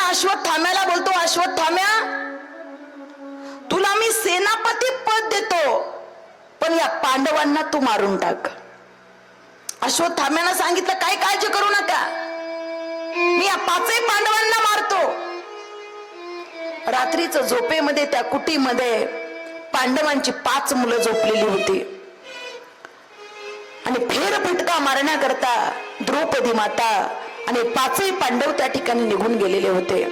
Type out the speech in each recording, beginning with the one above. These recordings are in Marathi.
अश्वत्थाम्याला बोलतो, अश्वत्थाम्या तुला मी सेनापती पद देतो, पण या पांडवांना तू मारून टाक. अश्वत्थाम्यानं सांगितलं काय काळजी करू नका, मी या पाचही पांडवांना मारतो. रात्रीचं झोपेमध्ये त्या कुटीमध्ये पांडवांची 5 मुलं झोपलेली होती आणि फेरफटका मारण्याकरता द्रौपदी माता आणि 5ही पांडव त्या ठिकाणी निघून गेलेले होते.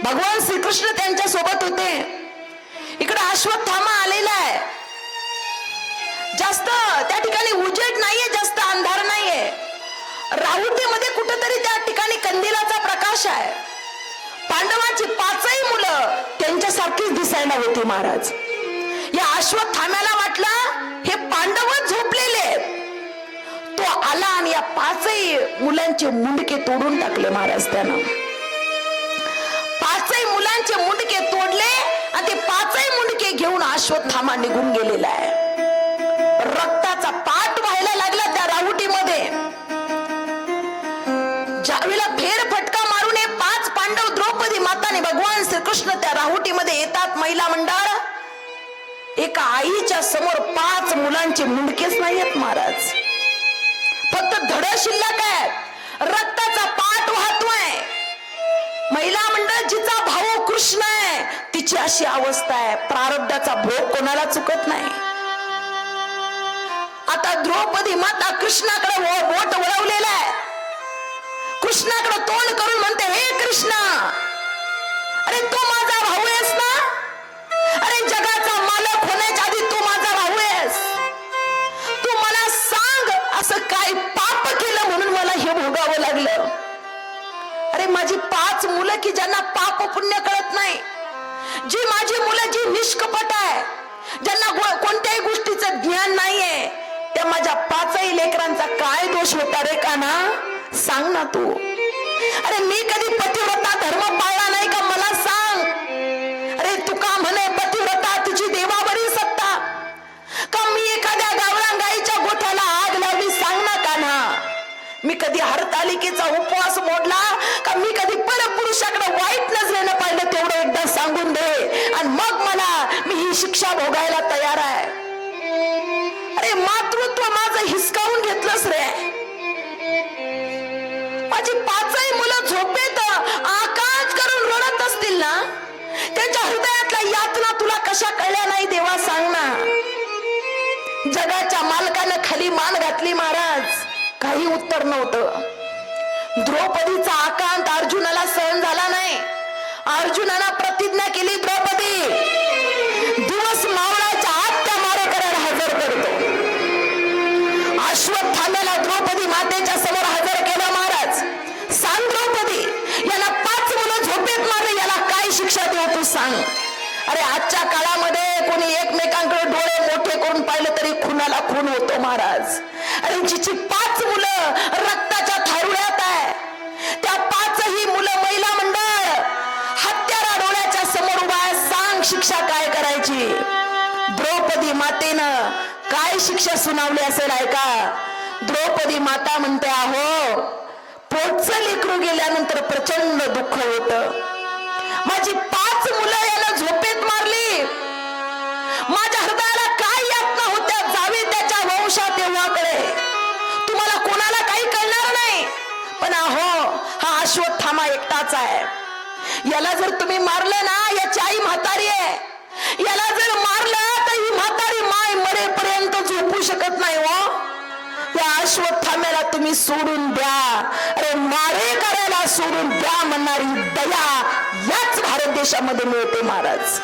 भगवान श्रीकृष्ण त्यांच्या सोबत होते. इकडे अश्वत्थामा आलेला आहे. जास्त त्या ठिकाणी उजेड नाहीये, जास्त अंधार नाहीये. राहुटीमध्ये कुठेतरी त्या ठिकाणी कंदिलाचा प्रकाश आहे. पांडवांची 5ही मुलं त्यांच्यासारखीच दिसायला होती महाराज. या अश्वत्थाम्याला वाटलं हे पांडवच झोपलेले. तो आला आणि या 5ही मुलांचे मुंडके तोडून टाकले महाराज. त्यानं 5ही मुलांचे मुंडके तोडले आणि ते 5ही मुंडके घेऊन अश्वत्थामा निघून गेलेला आहे. रक्ताचा पाट व्हायला लागला त्या राहुटीमध्ये. ज्यावेळेला फेरफटका मारून हे 5 पांडव, द्रौपदी माता आणि भगवान श्रीकृष्ण त्या राहुटीमध्ये येतात. महिला मंडळ, एका आईच्या समोर 5 मुलांचे मुंडकेच नाहीयेत महाराज. फक्त धड शिल्लक आहे, रक्ताचा पाट वाहतोय. महिला मंडळ, जिचा भाऊ कृष्ण आहे तिची अशी अवस्था आहे. प्रारब्धाचा भोग कोणाला चुकत नाही. आता द्रौपदी माता कृष्णाकडे बोट वळवलेलं आहे. कृष्णाकडे तोंड करून म्हणते, हे कृष्णा, अरे तू माझा भाऊ आहेस ना? अरे जगाचा मालक होण्याच्या आधी तू माझा भाऊ आहेस. तू मला सांग, असं काय पाप केलं म्हणून मला हे भोगावं लागलं? अरे माझी 5 मुलं की ज्यांना पाप पुण्य कळत नाही, जी माझी मुलं जी निष्कपट आहे, ज्यांना कोणत्याही गोष्टीचं ज्ञान नाहीये, त्या माझ्या 5ही लेकरांचा काय दोष होता रे काना? सांग ना तू. अरे मी कधी पतिव्रता धर्म पाळला नाही का? मला सांग. अरे तू का म्हणे पतिव्रता तुझी देवावरील सत्ता, का मी एखाद्या गावरान गाईच्या गोठ्याला आग लावली? सांग ना कान्हा. मी कधी हरतालिकेचा उपवास मोडला का? मी कधी परपुरुषाकडे वाईट नजरेनं पाहिलं? तेवढं एकदा सांगून दे आणि मग मी ही शिक्षा भोगायला तयार आहे. अरे मातृत्व माझं हिसकावून घेतलंस रे. माझी 5ही मुलं झोपेत आकाश करून रडत असतील ना, त्यांच्या हृदयातल्या यातना तुला कशा कळल्या नाही देवा? सांग ना. जगाच्या मालकानं खाली मान घातली महाराज, काही उत्तर नव्हतं. द्रौपदीचा आकांत अर्जुनाला सहन झाला नाही. अर्जुनाला प्रतिज्ञा केली, द्रौपदी दिवस मावळाच्या आत त्या मारेकऱ्याला हजर करतो. अश्वत्थाम्याला द्रौपदी मातेच्या समोर हजर केलं महाराज. सांग द्रौपदी, याला 5 मुलं झोपेत मारले, याला काय शिक्षा देऊ तू सांग. अरे आजच्या काळामध्ये कोणी एकमेकांकडे डोळे मोठे करून पाहिलं तरी खुनाला खून होतो महाराज. अरे जिची 5 मुलं रक्ताच्या थारुळ्यात आहे, त्या 5ही मुलं, महिला मंडळ, हत्यारा डोळ्याच्या समोर उभा आहे. सांग शिक्षा काय करायची? द्रौपदी मातेनं काय शिक्षा सुनावली असेल ऐका. द्रौपदी माता म्हणते, अहो पोटचं लेकरू गेल्यानंतर प्रचंड दुःख होत. माझी 5 मुलं याला झोपेत मारली. माझ्या हृदयाला काय यातना होत्या? जावे त्याच्या वंशात देवाकडे. तुम्हाला कोणाला काही कळणार नाही, पण अहो हा अश्वत्थामा एकटाच आहे. याला जर तुम्ही मारलं ना, याची आई म्हातारी आहे. याला जर मारलं तर ही म्हातारी माय मरेपर्यंत झोपू शकत नाही. हो, या अश्वत्थाम्याला तुम्ही सोडून द्या. अरे मारे करायला सोडून द्या म्हणणारी दया याच भारत देशामध्ये मिळते महाराज.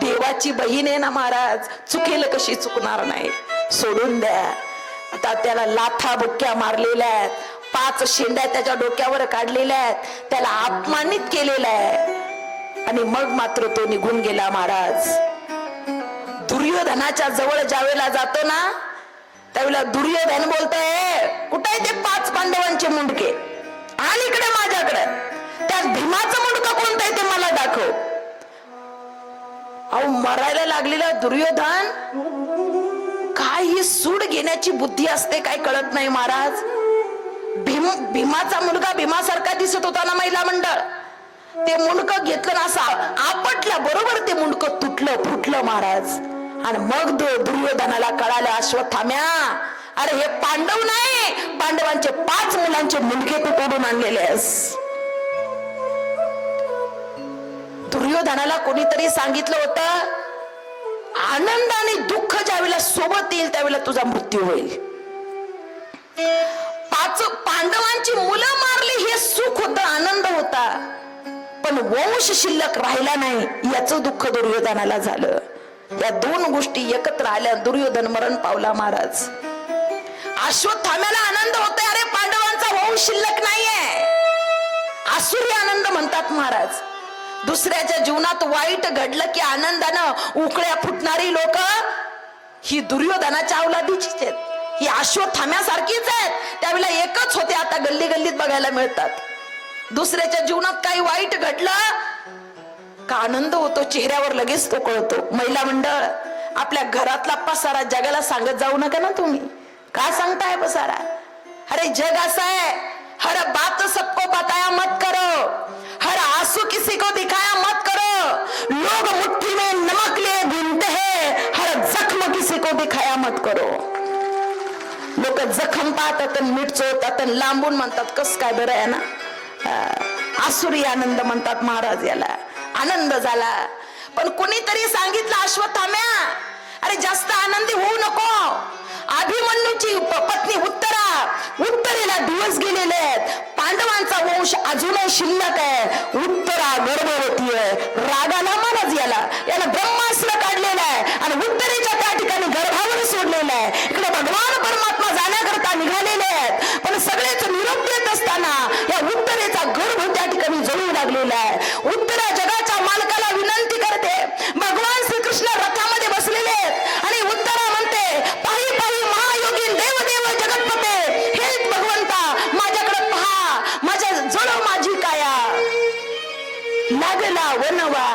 देवाची बहीण आहे ना महाराज, चुकेल कशी चुकणार नाही. सोडून द्या. आता त्याला लाथा बुक्क्या मारलेल्या आहेत, 5 शेंड्या त्याच्या डोक्यावर काढलेल्या आहेत, त्याला अपमानित केलेलं आहे आणि मग मात्र तो निघून गेला महाराज. दुर्योधनाच्या जवळ ज्यावेळेला जातो ना, त्यावेळेला दुर्योधन बोलतोय, कुठे आहे ते 5 पांडवांचे मुंडके? आणि इकडे माझ्याकडे. त्या भीमाचं मुंडकं कोणतं आहे ते मला दाखव. अहो मरायला लागलेला दुर्योधन, काय ही सूड घेण्याची बुद्धी असते काय कळत नाही महाराज. भीमाचा मुलगा भीमासारखा दिसतो ते मुंडकं घेतलं ना, असं आपटल्या बरोबर ते मुंडकं तुटलं फुटलं महाराज. आणि मग दुर्योधनाला कळालं, अश्वत्थाम्या अरे हे पांडव नाही, पांडवांचे 5 मुलांचे मुंडके तू तोडून आणलेले आहेस. दुर्योधनाला कोणीतरी सांगितलं होतं, आनंद आणि दुःख ज्यावेळेला सोबत येईल त्यावेळेला तुझा मृत्यू होईल. 5 पांडवांची मुलं मारली हे सुख होतं, आनंद होता, पण वंश शिल्लक राहिला नाही याचं दुःख दुर्योधनाला झालं. या 2 गोष्टी एकत्र आल्या, दुर्योधन मरण पावला महाराज. अश्वत्थाम्याला आनंद होतोय, अरे पांडवांचा वंश शिल्लक नाहीये, आसुरी आनंद म्हणतात महाराज. दुसऱ्याच्या जीवनात वाईट घडलं की आनंदानं उकळ्या फुटणारी लोक ही दुर्योधनाच्या अवलादीचीच आहेत, ही अश्वत्थाम्यासारखीच आहेत. त्यावेळेला एकच होते, आता गल्ली गल्लीत बघायला मिळतात. दुसऱ्याच्या जीवनात काही वाईट घडलं का आनंद होतो, चेहऱ्यावर लगेच तो कळतो. महिला मंडळ, आपल्या घरातला पसारा जगाला सांगत जाऊ नका ना तुम्ही. का सांगताय पसारा? अरे जग असं आहे, हर बात सबको बताया मत करो, हर आंसू किसी को दिखाया मत करो, लोग मुट्ठी में नमक लिए घूमते हैं, हर जख्म किसी को दिखाया मत करो. लोक जखम पाहतात, मीठ चोळतात, लांबून म्हणतात कस काय बरं आहे ना. आसुरी आनंद म्हणतात महाराज याला. आनंद झाला, पण कोणीतरी सांगितलं, अश्वत्थाम्या अरे जास्त आनंदी होऊ नको. अभिमन्यूची पत्नी उत्तरेला दिवस गेलेले आहेत, पांडवांचा वंश अजूनही शिल्लक आहे, उत्तरा गर्भवती आहे. रागाला महाराज याला ब्रह्मास्त्र काढलेलं आहे आणि उत्तरेच्या त्या ठिकाणी गर्भावर सोडलेलं आहे. इकडे भगवान परमात्मा जाण्याकरता निघालेले आहेत, पण सगळेच निरोप देत असताना या उत्तरेचा गर्भ त्या ठिकाणी जळू लागलेला आहे. उत्तरा जगाच्या मालकाला विनंती करते, भगवान श्रीकृष्ण रथामध्ये बसलेले आहेत आणि उत्तरा म्हणते, पाही पाही महायोगीन देवदेव जगतपते, हे भगवंता माझ्याकडे पहा, माझ्या जळो माझी काया. लागला वनवा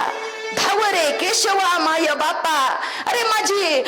धावरे केशवा माय बापा, अरे माझी